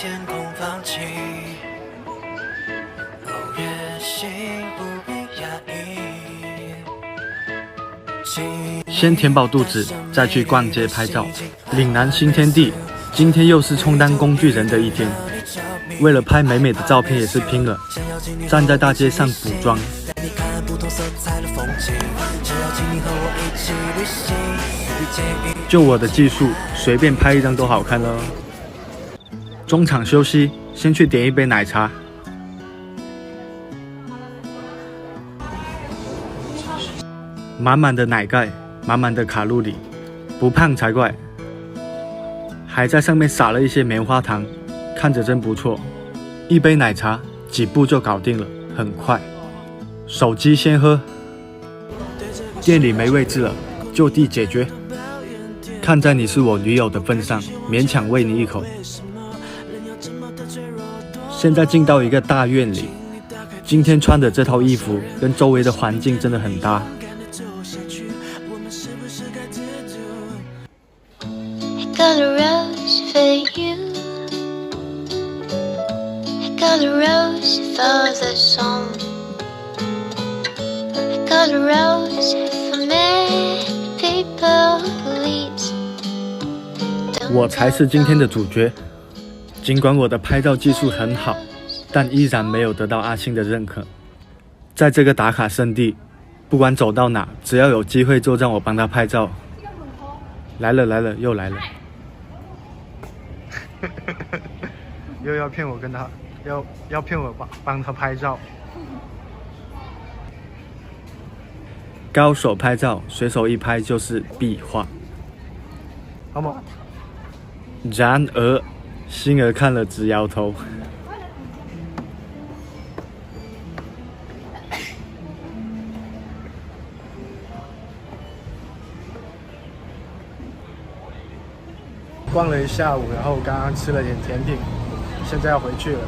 天空放弃。哦，越幸不必压抑。先填饱肚子，再去逛街拍照。岭南新天地，今天又是充当工具人的一天。为了拍美美的照片也是拼了，站在大街上补妆。就我的技术，随便拍一张都好看了。中场休息，先去点一杯奶茶。满满的奶盖，满满的卡路里，不胖才怪。还在上面撒了一些棉花糖，看着真不错。一杯奶茶几步就搞定了，很快。手机先喝。店里没位置了，就地解决。看在你是我女友的份上，勉强喂你一口。现在进到一个大院里，今天穿的这套衣服跟周围的环境真的很搭。Got a rose for you. I got a rose for the sun. I got a rose for many people who leaves. 我才是今天的主角。尽管我的拍照技术很好，但依然没有得到阿星的认可。在这个打卡圣地，不管走到哪，只要有机会就让我帮他拍照。来了来了，又来了。又要骗我跟他，要骗我帮他拍照。高手拍照，随手一拍就是壁画。好吗？然而，星儿看了直摇头。逛了一下午，然后刚刚吃了点甜品，现在要回去了。